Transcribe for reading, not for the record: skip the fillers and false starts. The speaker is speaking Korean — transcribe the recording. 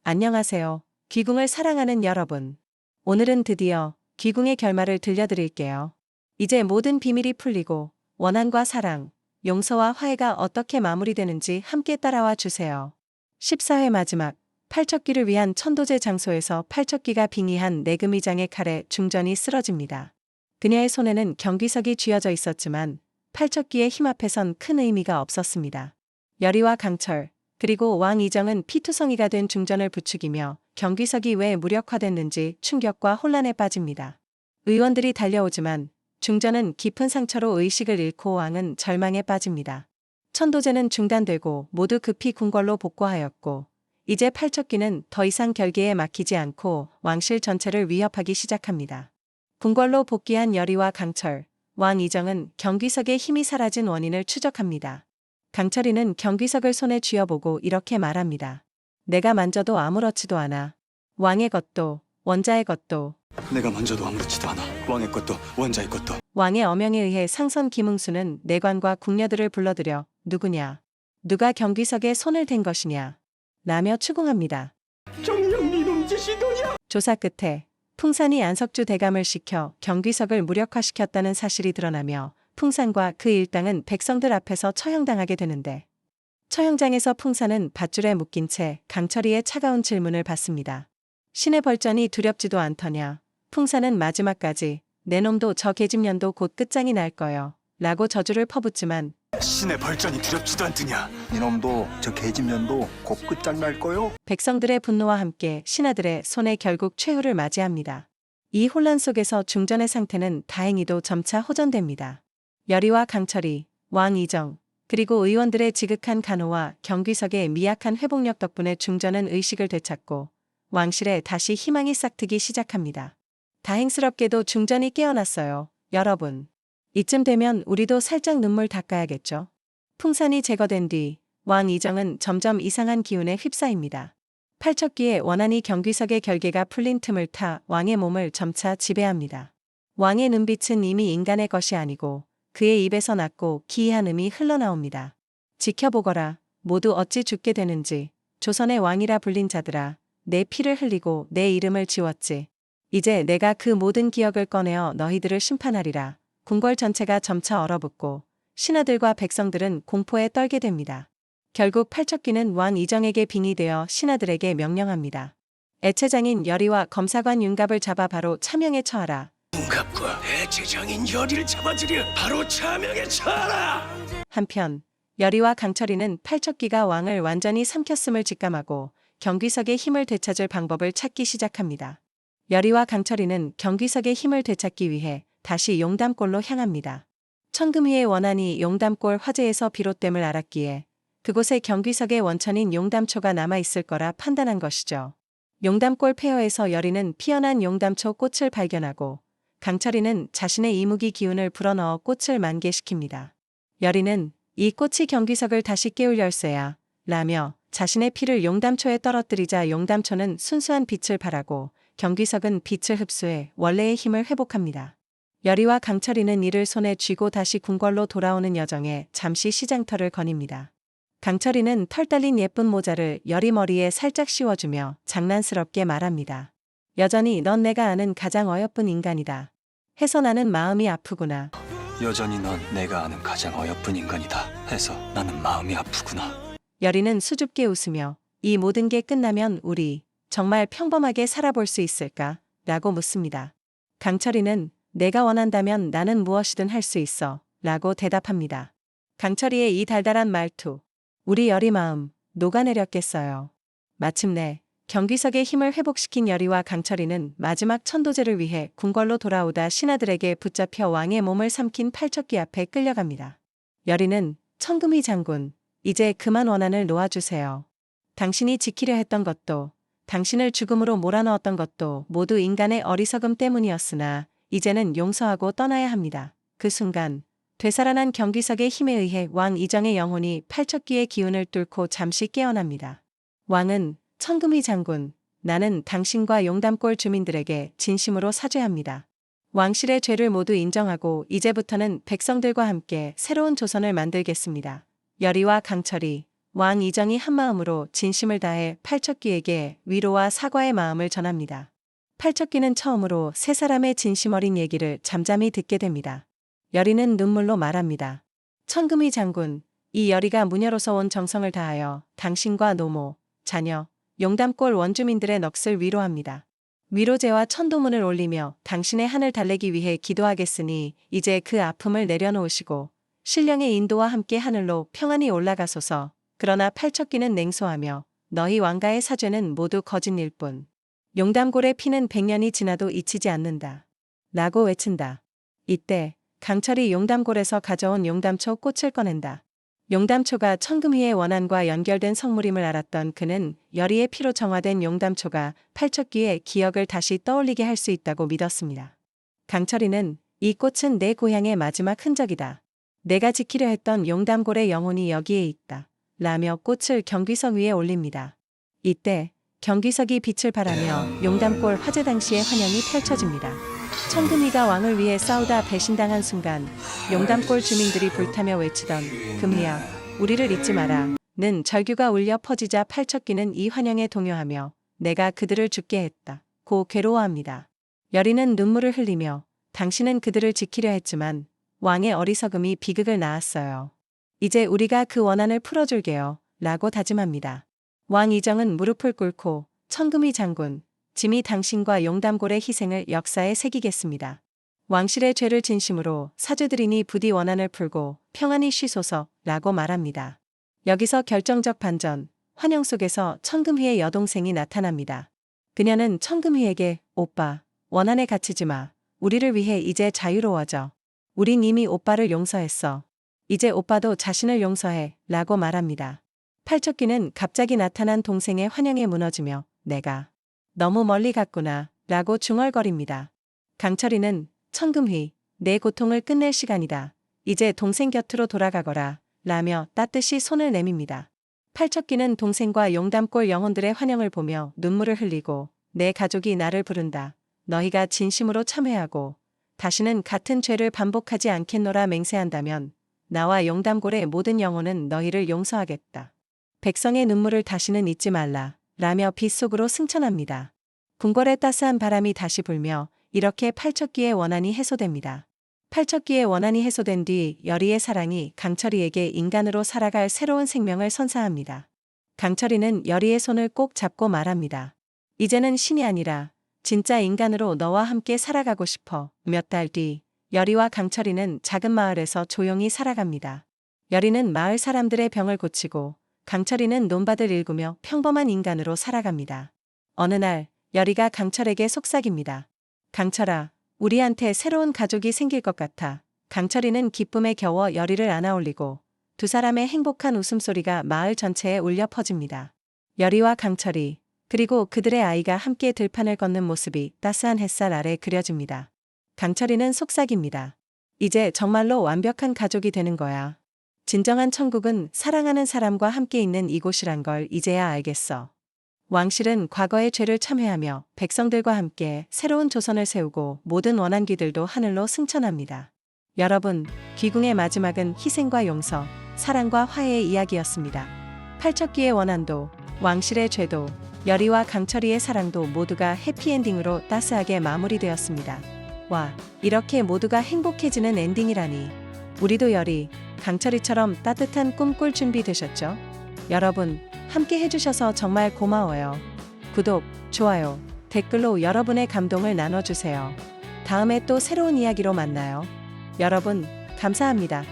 안녕하세요. 귀궁을 사랑하는 여러분. 오늘은 드디어 귀궁의 결말을 들려드릴게요. 이제 모든 비밀이 풀리고 원한과 사랑, 용서와 화해가 어떻게 마무리되는지 함께 따라와 주세요. 14회 마지막, 팔척기를 위한 천도제 장소에서 팔척기가 빙의한 내금의장의 칼에 중전이 쓰러집니다. 그녀의 손에는 경귀석이 쥐어져 있었지만 팔척기의 힘 앞에선 큰 의미가 없었습니다. 여리와 강철, 그리고 왕 이정은 피투성이가 된 중전을 부추기며 경귀석이 왜 무력화됐는지 충격과 혼란에 빠집니다. 의원들이 달려오지만 중전은 깊은 상처로 의식을 잃고 왕은 절망에 빠집니다. 천도제는 중단되고 모두 급히 궁궐로 복구하였고 이제 팔척기는 더 이상 결계에 막히지 않고 왕실 전체를 위협하기 시작합니다. 궁궐로 복귀한 여리와 강철, 왕 이정은 경귀석의 힘이 사라진 원인을 추적합니다. 강철이는 경귀석을 손에 쥐어보고 이렇게 말합니다. 내가 만져도 아무렇지도 않아. 왕의 것도 원자의 것도. 내가 만져도 아무렇지도 않아. 왕의 것도 원자의 것도. 왕의 어명에 의해 상선 김응수는 내관과 궁녀들을 불러들여 누구냐, 누가 경귀석에 손을 댄 것이냐 라며 추궁합니다. 정녕 니놈 짓이더냐? 조사 끝에 풍산이 안석주 대감을 시켜 경귀석을 무력화시켰다는 사실이 드러나며 풍산과 그 일당은 백성들 앞에서 처형당하게 되는데 처형장에서 풍산은 밧줄에 묶인 채 강철이의 차가운 질문을 받습니다. 신의 벌전이 두렵지도 않더냐. 풍산은 마지막까지 내 놈도 저 계집년도 곧 끝장이 날 거요 라고 저주를 퍼붓지만 신의 벌전이 두렵지도 않더냐? 이놈도 저 계집년도 곧 끝장날 거요? 백성들의 분노와 함께 신하들의 손에 결국 최후를 맞이합니다. 이 혼란 속에서 중전의 상태는 다행히도 점차 호전됩니다. 여리와 강철이, 왕 이정, 그리고 의원들의 지극한 간호와 경귀석의 미약한 회복력 덕분에 중전은 의식을 되찾고 왕실에 다시 희망이 싹트기 시작합니다. 다행스럽게도 중전이 깨어났어요. 여러분. 이쯤 되면 우리도 살짝 눈물 닦아야겠죠. 풍산이 제거된 뒤 왕 이정은 점점 이상한 기운에 휩싸입니다. 팔척기에 원한이 경귀석의 결계가 풀린 틈을 타 왕의 몸을 점차 지배합니다. 왕의 눈빛은 이미 인간의 것이 아니고 그의 입에서 낮고 기이한 음이 흘러나옵니다. 지켜보거라. 모두 어찌 죽게 되는지. 조선의 왕이라 불린 자들아. 내 피를 흘리고 내 이름을 지웠지. 이제 내가 그 모든 기억을 꺼내어 너희들을 심판하리라. 궁궐 전체가 점차 얼어붙고 신하들과 백성들은 공포에 떨게 됩니다. 결국 팔척기는 왕 이정에게 빙의되어 신하들에게 명령합니다. 애체장인 여리와 검사관 윤갑을 잡아 바로 차명에 처하라. 윤갑과 대제장인 여리를 잡아들여 바로 차명에 처하라. 한편 여리와 강철이는 팔척기가 왕을 완전히 삼켰음을 직감하고 경귀석의 힘을 되찾을 방법을 찾기 시작합니다. 여리와 강철이는 경귀석의 힘을 되찾기 위해 다시 용담골로 향합니다. 천금위의 원한이 용담골 화재에서 비롯됨을 알았기에 그곳에 경귀석의 원천인 용담초가 남아있을 거라 판단한 것이죠. 용담골 폐허에서 여리는 피어난 용담초 꽃을 발견하고 강철이는 자신의 이무기 기운을 불어넣어 꽃을 만개시킵니다. 여리는 이 꽃이 경귀석을 다시 깨울 열쇠야 라며 자신의 피를 용담초에 떨어뜨리자 용담초는 순수한 빛을 발하고 경귀석은 빛을 흡수해 원래의 힘을 회복합니다. 여리와 강철이는 이를 손에 쥐고 다시 궁궐로 돌아오는 여정에 잠시 시장터를 거닙니다. 강철이는 털 달린 예쁜 모자를 여리 머리에 살짝 씌워주며 장난스럽게 말합니다. 여전히 넌 내가 아는 가장 어여쁜 인간이다. 해서 나는 마음이 아프구나. 여전히 넌 내가 아는 가장 어여쁜 인간이다. 해서 나는 마음이 아프구나. 여리는 수줍게 웃으며 이 모든 게 끝나면 우리 정말 평범하게 살아볼 수 있을까? 라고 묻습니다. 강철이는 내가 원한다면 나는 무엇이든 할 수 있어 라고 대답합니다. 강철이의 이 달달한 말투, 우리 여리 마음 녹아내렸겠어요. 마침내 경귀석의 힘을 회복시킨 여리와 강철이는 마지막 천도제를 위해 궁궐로 돌아오다 신하들에게 붙잡혀 왕의 몸을 삼킨 팔척기 앞에 끌려갑니다. 여리는 천금위 장군, 이제 그만 원한을 놓아주세요. 당신이 지키려 했던 것도 당신을 죽음으로 몰아넣었던 것도 모두 인간의 어리석음 때문이었으나 이제는 용서하고 떠나야 합니다. 그 순간 되살아난 경귀석의 힘에 의해 왕 이정의 영혼이 팔척기의 기운을 뚫고 잠시 깨어납니다. 왕은 천금위 장군, 나는 당신과 용담골 주민들에게 진심으로 사죄합니다. 왕실의 죄를 모두 인정하고 이제부터는 백성들과 함께 새로운 조선을 만들겠습니다. 여리와 강철이 왕 이정이 한마음으로 진심을 다해 팔척귀에게 위로와 사과의 마음을 전합니다. 팔척귀는 처음으로 세 사람의 진심 어린 얘기를 잠잠히 듣게 됩니다. 여리는 눈물로 말합니다. 천금위 장군, 이 여리가 무녀로서 온 정성을 다하여 당신과 노모, 자녀, 용담골 원주민들의 넋을 위로합니다. 위로제와 천도문을 올리며 당신의 한을 달래기 위해 기도하겠으니 이제 그 아픔을 내려놓으시고 신령의 인도와 함께 하늘로 평안히 올라가소서. 그러나 팔척귀는 냉소하며 너희 왕가의 사죄는 모두 거짓일 뿐. 용담골의 피는 100년이 지나도 잊히지 않는다. 라고 외친다. 이때 강철이 용담골에서 가져온 용담초 꽃을 꺼낸다. 용담초가 천금희의 원한과 연결된 성물임을 알았던 그는 여리의 피로 정화된 용담초가 팔척귀의 기억을 다시 떠올리게 할 수 있다고 믿었습니다. 강철이는 이 꽃은 내 고향의 마지막 흔적이다. 내가 지키려 했던 용담골의 영혼이 여기에 있다. 라며 꽃을 경귀석 위에 올립니다. 이때 경귀석이 빛을 발하며 용담골 화재 당시의 환영이 펼쳐집니다. 천금희가 왕을 위해 싸우다 배신당한 순간 용담골 주민들이 불타며 외치던 금희야 우리를 잊지 마라 는 절규가 울려 퍼지자 팔척귀는 이 환영에 동요하며 내가 그들을 죽게 했다 고 괴로워합니다. 여리는 눈물을 흘리며 당신은 그들을 지키려 했지만 왕의 어리석음이 비극을 낳았어요. 이제 우리가 그 원한을 풀어줄게요 라고 다짐합니다. 왕 이정은 무릎을 꿇고 천금희 장군 짐이 당신과 용담골의 희생을 역사에 새기겠습니다. 왕실의 죄를 진심으로 사죄드리니 부디 원한을 풀고 평안히 쉬소서 라고 말합니다. 여기서 결정적 반전, 환영 속에서 천금희의 여동생이 나타납니다. 그녀는 천금희에게 오빠, 원한에 갇히지 마. 우리를 위해 이제 자유로워져. 우린 이미 오빠를 용서했어. 이제 오빠도 자신을 용서해 라고 말합니다. 팔척귀는 갑자기 나타난 동생의 환영에 무너지며 내가 너무 멀리 갔구나 라고 중얼거립니다. 강철이는 천금희, 내 고통을 끝낼 시간이다. 이제 동생 곁으로 돌아가거라 라며 따뜻이 손을 내밉니다. 팔척귀는 동생과 용담골 영혼들의 환영을 보며 눈물을 흘리고 내 가족이 나를 부른다. 너희가 진심으로 참회하고 다시는 같은 죄를 반복하지 않겠노라 맹세한다면 나와 용담골의 모든 영혼은 너희를 용서하겠다. 백성의 눈물을 다시는 잊지 말라. 라며 빛 속으로 승천합니다. 궁궐의 따스한 바람이 다시 불며 이렇게 팔척귀의 원한이 해소됩니다. 팔척귀의 원한이 해소된 뒤 여리의 사랑이 강철이에게 인간으로 살아갈 새로운 생명을 선사합니다. 강철이는 여리의 손을 꼭 잡고 말합니다. 이제는 신이 아니라 진짜 인간으로 너와 함께 살아가고 싶어. 몇 달 뒤 여리와 강철이는 작은 마을에서 조용히 살아갑니다. 여리는 마을 사람들의 병을 고치고 강철이는 논밭을 일구며 평범한 인간으로 살아갑니다. 어느 날 여리가 강철에게 속삭입니다. 강철아, 우리한테 새로운 가족이 생길 것 같아. 강철이는 기쁨에 겨워 여리를 안아올리고 두 사람의 행복한 웃음소리가 마을 전체에 울려 퍼집니다. 여리와 강철이 그리고 그들의 아이가 함께 들판을 걷는 모습이 따스한 햇살 아래 그려집니다. 강철이는 속삭입니다. 이제 정말로 완벽한 가족이 되는 거야. 진정한 천국은 사랑하는 사람과 함께 있는 이곳이란 걸 이제야 알겠어. 왕실은 과거의 죄를 참회하며 백성들과 함께 새로운 조선을 세우고 모든 원한귀들도 하늘로 승천합니다. 여러분, 귀궁의 마지막은 희생과 용서, 사랑과 화해의 이야기였습니다. 팔척귀의 원한도, 왕실의 죄도, 여리와 강철이의 사랑도 모두가 해피엔딩으로 따스하게 마무리되었습니다. 와, 이렇게 모두가 행복해지는 엔딩이라니. 우리도 여리, 강철이처럼 따뜻한 꿈 꿀 준비 되셨죠? 여러분, 함께 해주셔서 정말 고마워요. 구독, 좋아요, 댓글로 여러분의 감동을 나눠주세요. 다음에 또 새로운 이야기로 만나요. 여러분, 감사합니다.